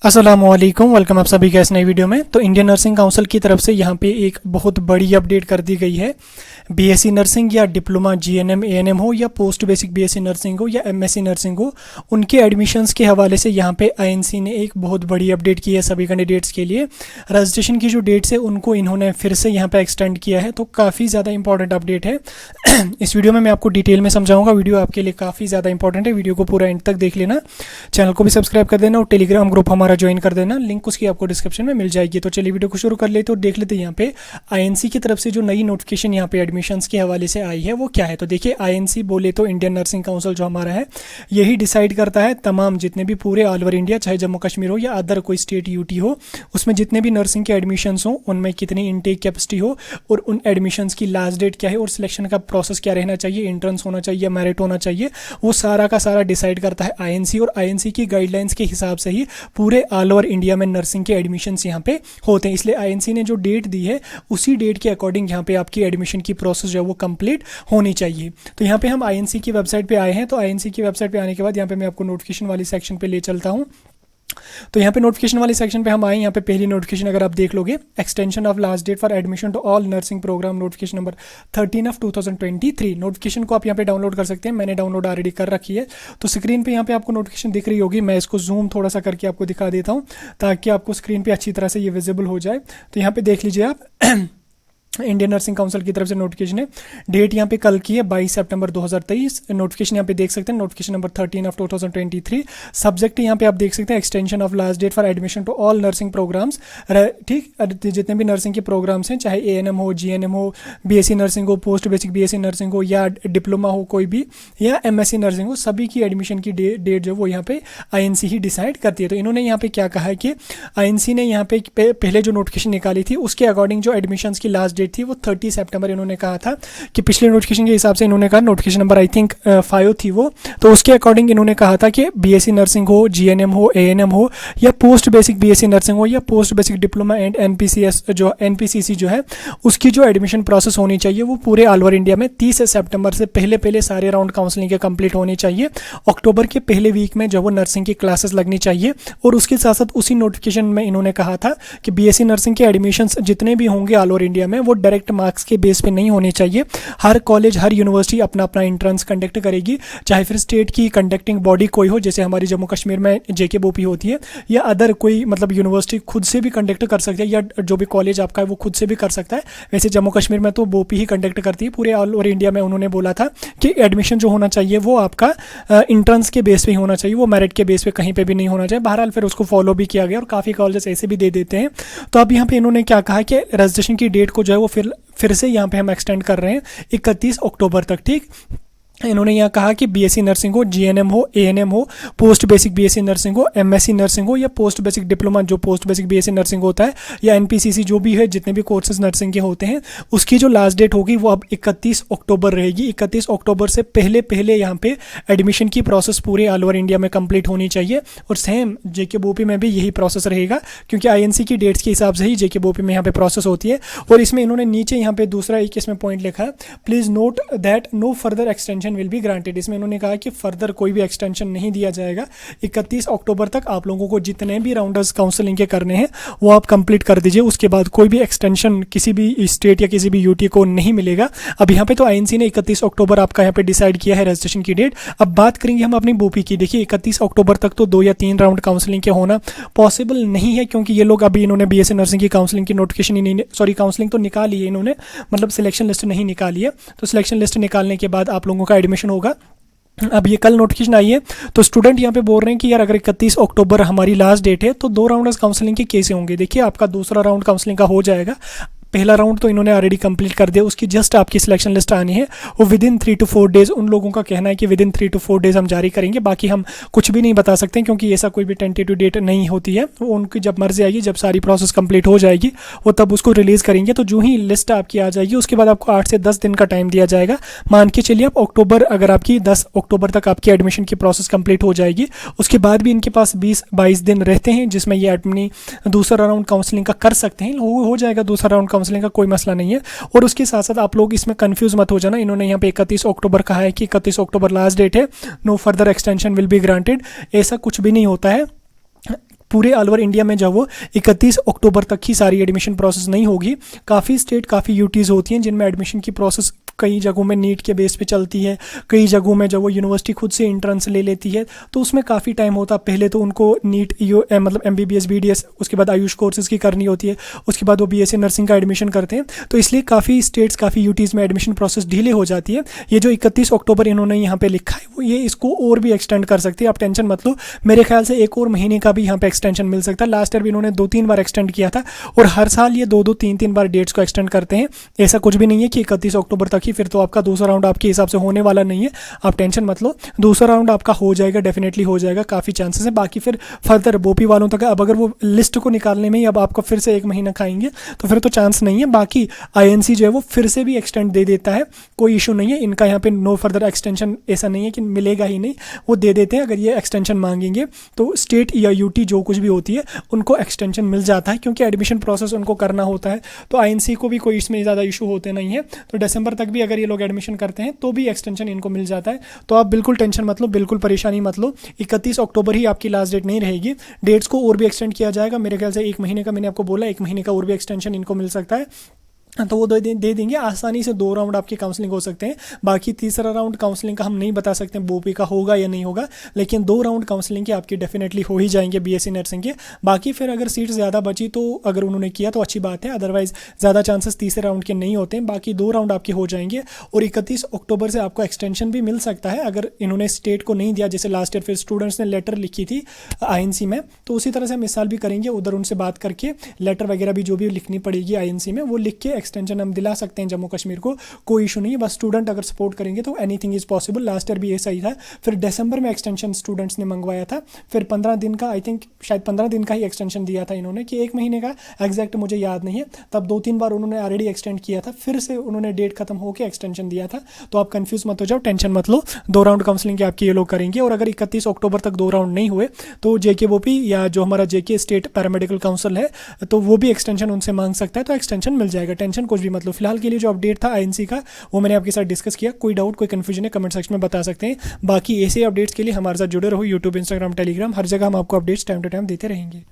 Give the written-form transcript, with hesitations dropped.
अस्सलामुअलैकुम, वेलकम आप सभी का इस नई वीडियो में। तो इंडियन नर्सिंग काउंसिल की तरफ से यहाँ पे एक बहुत बड़ी अपडेट कर दी गई है। बीएससी नर्सिंग या डिप्लोमा जीएनएम एएनएम हो या पोस्ट बेसिक बीएससी नर्सिंग हो या एमएससी नर्सिंग हो, उनके एडमिशन्स के हवाले से यहाँ पे आईएनसी ने एक बहुत बड़ी अपडेट की है सभी कैंडिडेट्स के लिए। रजिस्ट्रेशन की जो डेट्स है उनको इन्होंने फिर से यहाँ पे एक्सटेंड किया है, तो काफ़ी ज़्यादा इंपॉर्टेंट अपडेट है। इस वीडियो में मैं आपको डिटेल में समझाऊंगा। वीडियो आपके लिए काफ़ी ज़्यादा इंपॉर्टेंट है, वीडियो को पूरा एंड तक देख लेना। चैनल को भी सब्सक्राइब कर देना और टेलीग्राम ग्रुप हमारा ज्वाइन कर देना, लिंक उसकी आपको डिस्क्रिप्शन में मिल जाएगी। तो चलिए वीडियो को शुरू कर लेते और देख लेते हैं यहाँ पे आईएनसी की तरफ से जो नई नोटिफिकेशन यहाँ पे एडमिशन्स के हवाले से आई है वो क्या है। तो देखिए, आईएनसी बोले तो इंडियन नर्सिंग काउंसिल जो हमारा है, यही डिसाइड करता है तमाम जितने भी पूरे ऑल ओवर इंडिया, चाहे जम्मू कश्मीर हो या अदर कोई स्टेट यूटी हो, उसमें जितने भी नर्सिंग के एडमिशन्स हो उनमें कितनी इनटेक कैपेसिटी हो और उन एडमिशन्स की लास्ट डेट क्या है और सिलेक्शन का प्रोसेस क्या रहना चाहिए, एंट्रेंस होना चाहिए या मेरिट होना चाहिए, वो सारा का सारा डिसाइड करता है आईएनसी। और आईएनसी की गाइडलाइंस के हिसाब से ही पूरे ऑल ओवर इंडिया में नर्सिंग के एडमिशन्स यहाँ पे होते हैं। इसलिए आईएनसी ने जो डेट दी है उसी डेट के अकॉर्डिंग यहाँ पे आपकी एडमिशन की प्रोसेस जो है वो कंप्लीट होनी चाहिए। तो यहाँ पे हम आईएनसी की वेबसाइट पे आए हैं। तो आईएनसी की वेबसाइट पे आने के बाद यहाँ पे मैं आपको नोटिफिकेशन वाली सेक्शन पे ले चलता हूँ। तो यहाँ पे नोटिफिकेशन वाले सेक्शन पे हम आए। यहाँ पे पहली नोटिफिकेशन अगर आप देख लोगे, extension of last date for admission to all nursing program, notification number 13 of 2023। Notification को आप यहाँ पे डाउनलोड कर सकते हैं, मैंने डाउनलोड ऑलरेडी कर रखी है। तो स्क्रीन पे यहाँ पे आपको नोटिफिकेशन दिख रही होगी, मैं इसको जूम थोड़ा सा करके आपको दिखा देता हूँ ताकि आपको स्क्रीन पर अच्छी तरह से ये विजिबल हो जाए। तो यहाँ पे देख लीजिए आप इंडियन नर्सिंग काउंसिल की तरफ से नोटिफिकेशन है। डेट यहाँ पे कल की है 22 सितंबर 2023। नोटिफिकेशन यहाँ पे देख सकते हैं, नोटिफिकेशन नंबर 13 ऑफ 2023। सब्जेक्ट यहाँ पे आप देख सकते हैं, extension of last date for admission to all nursing programs. ठीक, जितने भी नर्सिंग के प्रोग्राम्स हैं, चाहे एएनएम हो, जीएनएम हो, बीएससी नर्सिंग हो, पोस्ट बेसिक बीएससी नर्सिंग हो या डिप्लोमा हो कोई भी, या एमएससी नर्सिंग हो, सभी की एडमिशन की डेट जो वो यहाँ पे आईएनसी ही डिसाइड करती है। तो इन्होंने यहाँ पे क्या कहा है कि आईएनसी ने यहाँ पे पहले जो नोटिफिकेशन निकाली थी उसके अकॉर्डिंग जो एडमिशन की लास्ट डेट थी वो 30 सितंबर इन्होंने कहा था कि पिछले नोटिफिकेशन के हिसाब से इन्होंने कहा, नोटिफिकेशन नंबर आई थिंक 5 थी वो, तो उसके अकॉर्डिंग इन्होंने कहा था कि बीएससी नर्सिंग हो, जीएनएम हो, एएनएम हो या पोस्ट बेसिक बीएससी नर्सिंग हो या पोस्ट बेसिक डिप्लोमा एंड एनपीसीएस जो एनपीसीसी जो है, उसकी जो एडमिशन प्रोसेस होनी चाहिए वो पूरे ऑल ओवर इंडिया में 30 सितंबर से पहले सारे राउंड काउंसलिंग के कंप्लीट होने चाहिए। अक्टूबर के पहले वीक में जो वो नर्सिंग की क्लासेस लगनी चाहिए। और उसके साथ साथ उसी नोटिफिकेशन में इन्होंने कहा था कि बीएससी नर्सिंग के एडमिशन जितने भी होंगे ऑल ओवर इंडिया में वो डायरेक्ट मार्क्स के बेस पे नहीं होने चाहिए। हर कॉलेज, हर यूनिवर्सिटी अपना अपना एंट्रेंस कंडक्ट करेगी, चाहे फिर स्टेट की कंडक्टिंग बॉडी कोई हो, जैसे हमारी जम्मू कश्मीर में जेके बोपी होती है, या अदर कोई मतलब यूनिवर्सिटी खुद से भी कंडक्ट कर सकती है, या जो भी कॉलेज आपका है वो खुद से भी कर सकता है। वैसे जम्मू कश्मीर में तो बोपी ही कंडक्ट करती है। पूरे ऑल ओवर इंडिया में उन्होंने बोला था कि एडमिशन जो होना चाहिए वो आपका एंट्रेंस के बेस पे ही होना चाहिए, वो मेरिट के बेस पे कहीं पे भी नहीं होना चाहिए। बहरहाल फिर उसको फॉलो भी किया गया और काफ़ी कॉलेजेस ऐसे भी दे देते हैं। तो अब यहाँ पे इन्होंने क्या कहा कि रजिस्ट्रेशन की डेट को जो है वो फिर से यहाँ पे हम एक्सटेंड कर रहे हैं 31 अक्टूबर तक। ठीक, इन्होंने यहाँ कहा कि बीएससी नर्सिंग हो, जीएनएम हो, एएनएम हो, पोस्ट बेसिक बीएससी नर्सिंग हो, एमएससी नर्सिंग हो या पोस्ट बेसिक डिप्लोमा जो पोस्ट बेसिक बीएससी नर्सिंग होता है, या एनपीसीसी जो भी है, जितने भी कोर्सेज नर्सिंग के होते हैं, उसकी जो लास्ट डेट होगी वो अब 31 अक्टूबर रहेगी। 31 अक्टूबर से पहले यहाँ पे एडमिशन की प्रोसेस पूरे ऑल ओवर इंडिया में कंप्लीट होनी चाहिए। और सेम जेके बोपी में भी यही प्रोसेस रहेगा, क्योंकि आईएनसी की डेट्स के हिसाब से ही जेके बोपी में यहाँ पे प्रोसेस होती है। और इसमें इन्होंने नीचे यहाँ पे दूसरा एक इसमें पॉइंट लिखा है, please note that no further extension will be granted. इसमें इन्होंने कहा कि फर्दर कोई भी एक्सटेंशन नहीं दिया जाएगा। 31 अक्टूबर तक आप लोगों को जितने भी राउंडर्स काउंसलिंग के करने हैं वो आप कंप्लीट कर दीजिए। उसके बाद कोई भी एक्सटेंशन किसी भी स्टेट या किसी भी यूटी को नहीं मिलेगा। अब यहाँ पे तो आईएनसी ने 31 अक्टूबर आपका यहाँ पे डिसाइड किया है रजिस्ट्रेशन की डेट। अब बात करेंगे हम अपनी बोपी की। देखिए, 31 अक्टूबर तक तो 2 या 3 राउंड काउंसलिंग के होना पॉसिबल नहीं है, क्योंकि ये लोग अभी इन्होंने बीएससी नर्सिंग की काउंसलिंग की नोटिफिकेशन ही नहीं, सॉरी काउंसलिंग तो निकाली है इन्होंने, मतलब सिलेक्शन लिस्ट नहीं निकाली है। तो सिलेक्शन लिस्ट निकालने के बाद आप लोगों का एडमिशन होगा। अब ये कल नोटिफिकेशन आई है, तो स्टूडेंट यहाँ पे बोल रहे हैं कि यार अगर 31 अक्टूबर हमारी लास्ट डेट है तो 2 राउंड काउंसलिंग के कैसे होंगे। देखिए, आपका दूसरा राउंड काउंसलिंग का हो जाएगा। पहला राउंड तो इन्होंने ऑलरेडी कंप्लीट कर दिया, उसकी जस्ट आपकी सिलेक्शन लिस्ट आनी है। वो विद इन 3 to 4 डेज, उन लोगों का कहना है कि विद इन 3 to 4 डेज हम जारी करेंगे। बाकी हम कुछ भी नहीं बता सकते क्योंकि ऐसा कोई भी टेंटेटिव डेट नहीं होती है। वो उनकी जब मर्जी आएगी, जब सारी प्रोसेस कंप्लीट हो जाएगी वो तब उसको रिलीज़ करेंगे। तो जो ही लिस्ट आपकी आ जाएगी उसके बाद आपको 8 से 10 दिन का टाइम दिया जाएगा। मान के चलिए आप अक्टूबर, अगर आपकी 10 अक्टूबर तक आपकी एडमिशन की प्रोसेस कंप्लीट हो जाएगी, उसके बाद भी इनके पास 20-22 दिन रहते हैं जिसमें ये अपनी दूसरा राउंड काउंसलिंग का कर सकते हैं। हो जाएगा दूसरा राउंड काउंसलिंग का, कोई मसला नहीं है। और उसके साथ साथ आप लोग इसमें कंफ्यूज मत हो जाना। इन्होंने यहाँ पे 31 अक्टूबर कहा है कि 31 अक्टूबर लास्ट डेट है, no further extension will be granted. ऐसा कुछ भी नहीं होता है। पूरे ऑल ओवर इंडिया में जब वो 31 अक्टूबर तक ही सारी एडमिशन प्रोसेस नहीं होगी। काफ़ी स्टेट, काफ़ी यूटीज़ होती हैं जिनमें एडमिशन की प्रोसेस कई जगहों में नीट के बेस पे चलती है, कई जगहों में जब वो यूनिवर्सिटी खुद से इंट्रेंस ले लेती है तो उसमें काफ़ी टाइम होता है। पहले तो उनको नीट मतलब MBBS BDS, उसके बाद आयुष कोर्सेज़ की करनी होती है, उसके बाद वो BSc नर्सिंग का एडमिशन करते हैं। तो इसलिए काफ़ी स्टेट्स, काफ़ी यूटीज़ में एडमिशन प्रोसेस डिले हो जाती है। ये जो 31 अक्टूबर इन्होंने यहाँ पे लिखा है वो ये इसको और भी एक्सटेंड कर सकते हैं। आप टेंशन मत लो, मेरे ख्याल से एक और महीने का भी यहाँ पे एक्सटेंशन मिल सकता है। लास्ट ईयर भी इन्होंने 2-3 बार एक्सटेंड किया था और हर साल ये 2-2, 3-3 बार डेट्स को एक्सटेंड करते हैं। ऐसा कुछ भी नहीं है कि 31 अक्टूबर तक ही, फिर तो आपका दूसरा राउंड आपके हिसाब से होने वाला नहीं है। आप टेंशन मत लो, दूसरा राउंड आपका हो जाएगा, डेफिनेटली हो जाएगा, काफ़ी चांसेस है। बाकी फिर फर्दर बोपी वालों तक अब अगर वो लिस्ट को निकालने में ही अब आपको फिर से 1 महीना खाएंगे तो फिर तो चांस नहीं है। बाकी INC जो है वो फिर से भी एक्सटेंड दे देता है, कोई इशू नहीं है। इनका यहाँ पे नो फर्दर एक्सटेंशन ऐसा नहीं है कि मिलेगा ही नहीं, वो दे देते हैं। अगर ये एक्सटेंशन मांगेंगे तो स्टेट या यूटी जो कुछ भी होती है उनको एक्सटेंशन मिल जाता है, क्योंकि एडमिशन प्रोसेस उनको करना होता है। तो INC को भी कोई इसमें ज़्यादा इशू होते नहीं है। तो दिसंबर तक भी अगर ये लोग एडमिशन करते हैं तो भी एक्सटेंशन इनको मिल जाता है। तो आप बिल्कुल टेंशन मत लो, बिल्कुल परेशानी मत लो। 31 अक्टूबर ही आपकी लास्ट डेट नहीं रहेगी, डेट्स को और भी एक्सटेंड किया जाएगा। मेरे ख्याल से 1 महीने का, मैंने आपको बोला 1 महीने का और भी एक्सटेंशन इनको मिल सकता है। तो वो दे देंगे आसानी से। 2 राउंड आपकी काउंसलिंग हो सकते हैं। बाकी तीसरा राउंड काउंसलिंग का हम नहीं बता सकते बोपी का होगा या नहीं होगा, लेकिन 2 राउंड काउंसलिंग के आपकी डेफिनेटली हो ही जाएंगे BSc नर्सिंग के। बाकी फिर अगर सीट ज़्यादा बची तो अगर उन्होंने किया तो अच्छी बात है, अदरवाइज ज़्यादा चांसेस तीसरे राउंड के नहीं होते हैं। बाकी 2 राउंड आपके हो जाएंगे और 31 अक्टूबर से आपको एक्सटेंशन भी मिल सकता है अगर इन्होंने स्टेट को नहीं दिया। जैसे लास्ट ईयर फिर स्टूडेंट्स ने लेटर लिखी थी INC में, तो उसी तरह से हम इस साल भी करेंगे। उधर उनसे बात करके लेटर वगैरह भी जो भी लिखनी पड़ेगी INC में, वो लिख के एक्सटेंशन हम दिला सकते हैं जम्मू कश्मीर को, कोई इशू नहीं है। बस स्टूडेंट अगर सपोर्ट करेंगे तो anything is possible. Last year भी ऐसा ही था। फिर दिसंबर में एक्सटेंशन स्टूडेंट्स ने मंगवाया था, फिर 15 दिन का, आई थिंक शायद 15 दिन का ही एक्सटेंशन दिया था इन्होंने, कि 1 महीने का, एग्जैक्ट मुझे याद नहीं है। तब 2-3 बार उन्होंने ऑलरेडी एक्सटेंड किया था, फिर से उन्होंने डेट खत्म होकर एक्सटेंशन दिया था। तो आप कंफ्यूज मत हो जाओ, टेंशन मत लो। 2 राउंड काउंसलिंग के आपके ये लोग करेंगे। और अगर 31 अक्टूबर तक 2 राउंड नहीं हुए तो JKWOP या जो हमारा JK स्टेट पैरामेडिकल काउंसिल है तो वो भी एक्सटेंशन उनसे मांग सकता है, तो एक्सटेंशन मिल जाएगा। टेंशन कुछ भी मत लो। फिलहाल के लिए जो अपडेट था INC का वो मैंने आपके साथ डिस्कस किया। कोई डाउट, कोई कंफ्यूजन है, कमेंट सेक्शन में बता सकते हैं। बाकी ऐसे अपडेट्स के लिए हमारे साथ जुड़े रहो, यूट्यूब, इंस्टाग्राम, टेलीग्राम, हर जगह हम आपको अपडेट्स टाइम टू टाइम देते रहेंगे।